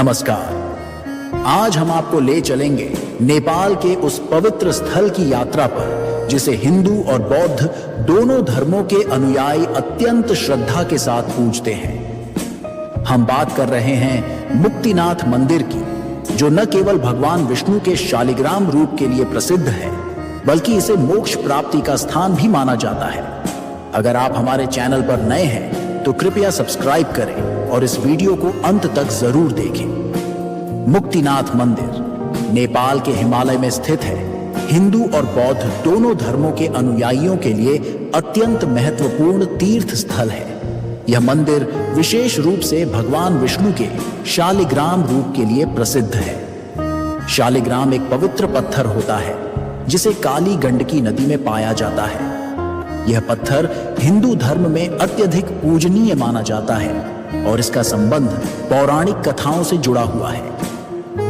नमस्कार। आज हम आपको ले चलेंगे नेपाल के उस पवित्र स्थल की यात्रा पर जिसे हिंदू और बौद्ध दोनों धर्मों के अनुयायी अत्यंत श्रद्धा के साथ पूजते हैं। हम बात कर रहे हैं मुक्तिनाथ मंदिर की, जो न केवल भगवान विष्णु के शालिग्राम रूप के लिए प्रसिद्ध है, बल्कि इसे मोक्ष प्राप्ति का स्थान भी माना जाता है। अगर आप हमारे चैनल पर नए हैं तो कृपया सब्सक्राइब करें और इस वीडियो को अंत तक जरूर देखें। मुक्तिनाथ मंदिर नेपाल के हिमालय में स्थित है। हिंदू और बौद्ध दोनों धर्मों के अनुयायियों के लिए अत्यंत महत्वपूर्ण तीर्थ स्थल है। यह मंदिर विशेष रूप से भगवान विष्णु के शालिग्राम रूप के लिए प्रसिद्ध है। शालिग्राम एक पवित्र पत्थर होता है जिसे काली गंडकी नदी में पाया जाता है। यह पत्थर हिंदू धर्म में अत्यधिक पूजनीय माना जाता है और इसका संबंध पौराणिक कथाओं से जुड़ा हुआ है।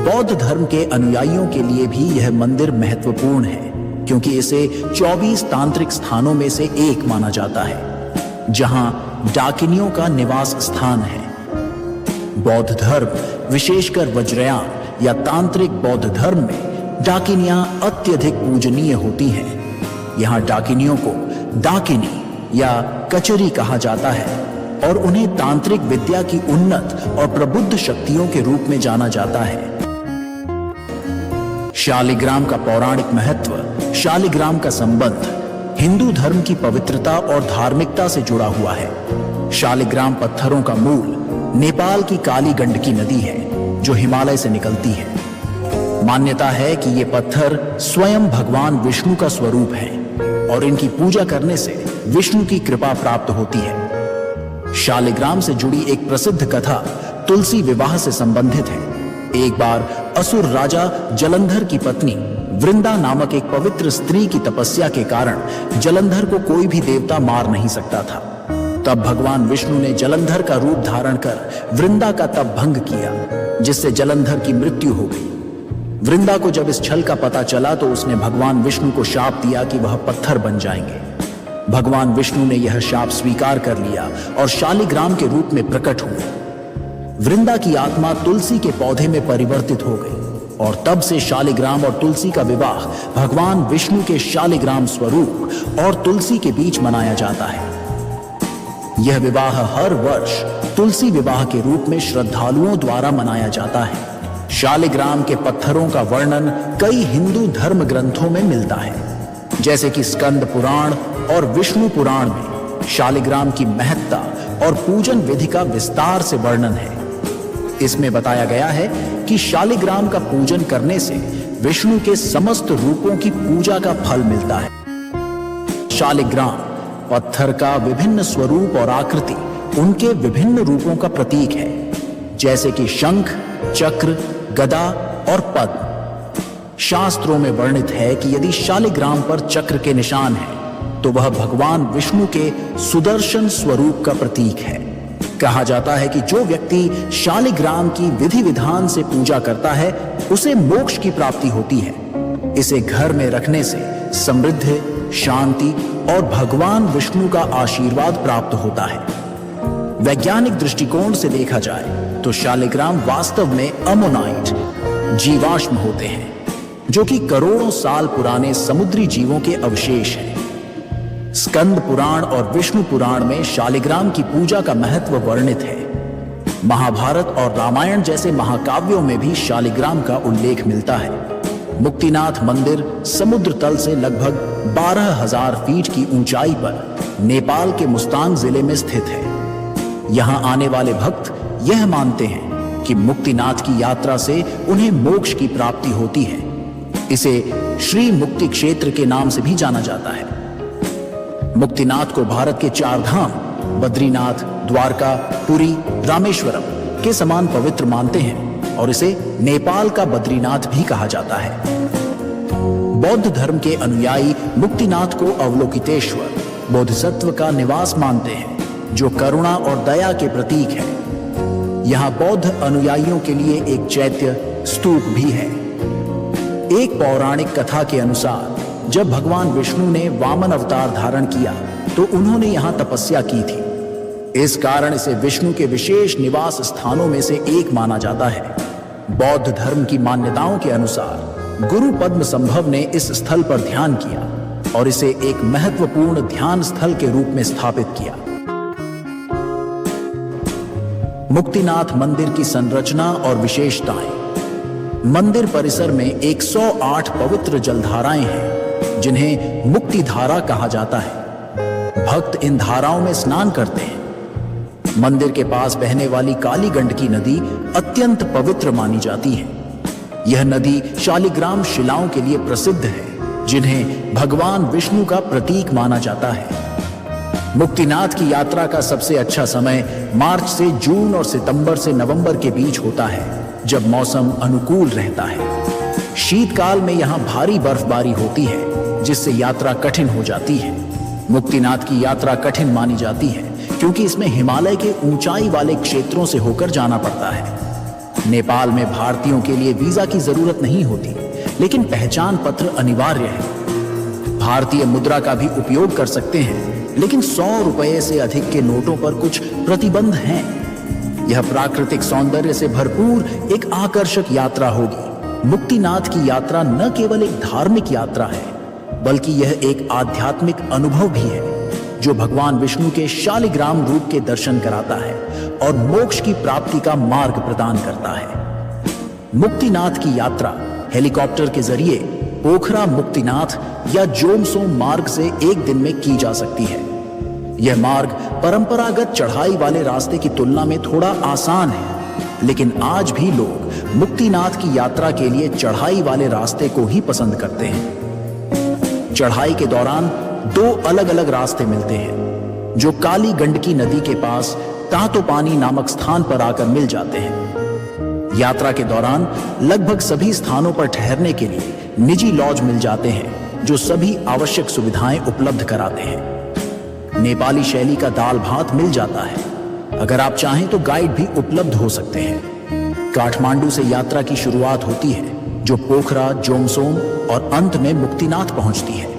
बौद्ध धर्म के अनुयायियों के लिए भी यह मंदिर महत्वपूर्ण है, क्योंकि इसे 24 तांत्रिक स्थानों में से एक माना जाता है, जहां डाकिनियों का निवास स्थान है। बौद्ध धर्म, विशेषकर वज्रयान या तांत्रिक बौद्ध धर्म में डाकिनियां अत्यधिक पूजनीय होती हैं। यहां डाकिनियों को डाकिनी या कचरी कहा जाता है और उन्हें तांत्रिक विद्या की उन्नत और प्रबुद्ध शक्तियों के रूप में जाना जाता है। शालिग्राम का पौराणिक महत्व। शालिग्राम का संबंध हिंदू धर्म की पवित्रता और धार्मिकता से जुड़ा हुआ है। शालिग्राम पत्थरों का मूल नेपाल की काली गंडकी नदी है, जो हिमालय से निकलती है। मान्यता है कि ये पत्थर स्वयं भगवान विष्णु का स्वरूप है और इनकी पूजा करने से विष्णु की कृपा प्राप्त होती है। शालिग्राम से जुड़ी एक प्रसिद्ध कथा तुलसी विवाह से संबंधित है। एक बार असुर राजा जलंधर की पत्नी वृंदा नामक एक पवित्र स्त्री की तपस्या के कारण जलंधर को कोई भी देवता मार नहीं सकता था। तब भगवान विष्णु ने जलंधर का रूप धारण कर वृंदा का तप भंग किया, जिससे जलंधर की मृत्यु हो गई। वृंदा को जब इस छल का पता चला तो उसने भगवान विष्णु को शाप दिया कि वह पत्थर बन जाएंगे। भगवान विष्णु ने यह शाप स्वीकार कर लिया और शालिग्राम के रूप में प्रकट हुए। वृंदा की आत्मा तुलसी के पौधे में परिवर्तित हो गई और तब से शालिग्राम और तुलसी का विवाह भगवान विष्णु के शालिग्राम स्वरूप और तुलसी के बीच मनाया जाता है। यह विवाह हर वर्ष तुलसी विवाह के रूप में श्रद्धालुओं द्वारा मनाया जाता है। शालिग्राम के पत्थरों का वर्णन कई हिंदू धर्म ग्रंथों में मिलता है, जैसे कि स्कंद पुराण और विष्णु पुराण में शालिग्राम की महत्ता और पूजन विधि का विस्तार से वर्णन है। इसमें बताया गया है कि शालिग्राम का पूजन करने से विष्णु के समस्त रूपों की पूजा का फल मिलता है। शालिग्राम पत्थर का विभिन्न स्वरूप और आकृति उनके विभिन्न रूपों का प्रतीक है, जैसे कि शंख, चक्र, गदा और पद्म। शास्त्रों में वर्णित है कि यदि शालिग्राम पर चक्र के निशान है तो वह भगवान विष्णु के सुदर्शन स्वरूप का प्रतीक है। कहा जाता है कि जो व्यक्ति शालिग्राम की विधि विधान से पूजा करता है उसे मोक्ष की प्राप्ति होती है। इसे घर में रखने से समृद्धि, शांति और भगवान विष्णु का आशीर्वाद प्राप्त होता है। वैज्ञानिक दृष्टिकोण से देखा जाए तो शालिग्राम वास्तव में अमोनाइट जीवाश्म होते हैं, जो कि करोड़ों साल पुराने समुद्री जीवों के अवशेष हैं। स्कंद पुराण और विष्णु पुराण में शालिग्राम की पूजा का महत्व वर्णित है। महाभारत और रामायण जैसे महाकाव्यों में भी शालिग्राम का उल्लेख मिलता है। मुक्तिनाथ मंदिर समुद्र तल से लगभग 12,000 फीट की ऊंचाई पर नेपाल के मुस्तांग जिले में स्थित है। यहां आने वाले भक्त यह मानते हैं कि मुक्तिनाथ की यात्रा से उन्हें मोक्ष की प्राप्ति होती है। इसे श्री मुक्ति क्षेत्र के नाम से भी जाना जाता है। मुक्तिनाथ को भारत के 4 धाम बद्रीनाथ, द्वारका, पुरी, रामेश्वरम के समान पवित्र मानते हैं और इसे नेपाल का बद्रीनाथ भी कहा जाता है। बौद्ध धर्म के अनुयायी मुक्तिनाथ को अवलोकितेश्वर बोधिसत्व का निवास मानते हैं, जो करुणा और दया के प्रतीक है। यहाँ बौद्ध अनुयायियों के लिए एक चैत्य स्तूप भी है। एक पौराणिक कथा के अनुसार जब भगवान विष्णु ने वामन अवतार धारण किया तो उन्होंने यहाँ तपस्या की थी। इस कारण इसे विष्णु के विशेष निवास स्थानों में से एक माना जाता है। बौद्ध धर्म की मान्यताओं के अनुसार गुरु पद्म संभव ने इस स्थल पर ध्यान किया और इसे एक महत्वपूर्ण ध्यान स्थल के रूप में स्थापित किया। मुक्तिनाथ मंदिर की संरचना और विशेषताएं। मंदिर परिसर में 108 पवित्र जलधाराएं हैं जिन्हें मुक्ति धारा कहा जाता है। भक्त इन धाराओं में स्नान करते हैं। मंदिर के पास बहने वाली काली गंडकी नदी अत्यंत पवित्र मानी जाती है। यह नदी शालिग्राम शिलाओं के लिए प्रसिद्ध है जिन्हें भगवान विष्णु का प्रतीक माना जाता है। मुक्तिनाथ की यात्रा का सबसे अच्छा समय मार्च से जून और सितंबर से नवंबर के बीच होता है, जब मौसम अनुकूल रहता है। शीतकाल में यहां भारी बर्फबारी होती है जिससे यात्रा कठिन हो जाती है। मुक्तिनाथ की यात्रा कठिन मानी जाती है क्योंकि इसमें हिमालय के ऊंचाई वाले क्षेत्रों से होकर जाना पड़ता है। नेपाल में भारतीयों के लिए वीजा की जरूरत नहीं होती, लेकिन पहचान पत्र अनिवार्य है। भारतीय मुद्रा का भी उपयोग कर सकते हैं, लेकिन 100 रुपए से अधिक के नोटों पर कुछ प्रतिबंध हैं। यह प्राकृतिक सौंदर्य से भरपूर एक आकर्षक यात्रा होगी। मुक्तिनाथ की यात्रा न केवल एक धार्मिक यात्रा है, बल्कि यह एक आध्यात्मिक अनुभव भी है जो भगवान विष्णु के शालिग्राम रूप के दर्शन कराता है और मोक्ष की प्राप्ति का मार्ग प्रदान करता है। मुक्तिनाथ की यात्रा हेलीकॉप्टर के जरिए पोखरा मुक्तिनाथ या जोमसोम मार्ग से एक दिन में की जा सकती है। यह मार्ग परंपरागत चढ़ाई वाले रास्ते की तुलना में थोड़ा आसान है, लेकिन आज भी लोग मुक्तिनाथ की यात्रा के लिए चढ़ाई वाले रास्ते को ही पसंद करते हैं। चढ़ाई के दौरान 2 अलग अलग रास्ते मिलते हैं जो काली गंडकी नदी के पास तातोपानी नामक स्थान पर आकर मिल जाते हैं। यात्रा के दौरान लगभग सभी स्थानों पर ठहरने के लिए निजी लॉज मिल जाते हैं जो सभी आवश्यक सुविधाएं उपलब्ध कराते हैं। नेपाली शैली का दाल भात मिल जाता है। अगर आप चाहें तो गाइड भी उपलब्ध हो सकते हैं। काठमांडू से यात्रा की शुरुआत होती है जो पोखरा, जोमसोम और अंत में मुक्तिनाथ पहुंचती है।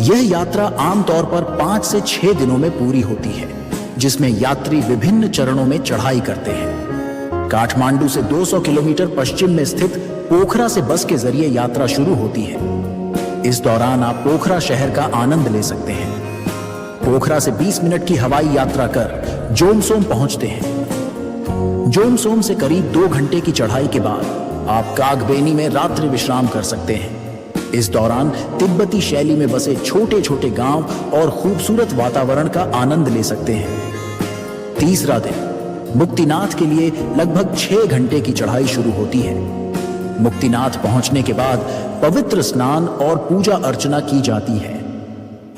यह यात्रा आमतौर पर 5 से 6 दिनों में पूरी होती है, जिसमें यात्री विभिन्न चरणों में चढ़ाई करते हैं। काठमांडू से 200 किलोमीटर पश्चिम में स्थित पोखरा से बस के जरिए यात्रा शुरू होती है। इस दौरान आप पोखरा शहर का आनंद ले सकते हैं। पोखरा से 20 मिनट की हवाई यात्रा कर जोमसोम पहुंचते हैं। जोमसोम से करीब 2 घंटे की चढ़ाई के बाद आप कागबेनी में रात्रि विश्राम कर सकते हैं। इस दौरान तिब्बती शैली में बसे छोटे छोटे गांव और खूबसूरत वातावरण का आनंद ले सकते हैं। तीसरा दिन मुक्तिनाथ के लिए लगभग 6 घंटे की चढ़ाई शुरू होती है। मुक्तिनाथ पहुंचने के बाद पवित्र स्नान और पूजा अर्चना की जाती है।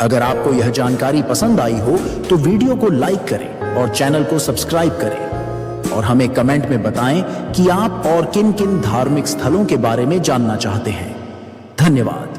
अगर आपको यह जानकारी पसंद आई हो तो वीडियो को लाइक करें और चैनल को सब्सक्राइब करें और हमें कमेंट में बताएं कि आप और किन किन धार्मिक स्थलों के बारे में जानना चाहते हैं। धन्यवाद।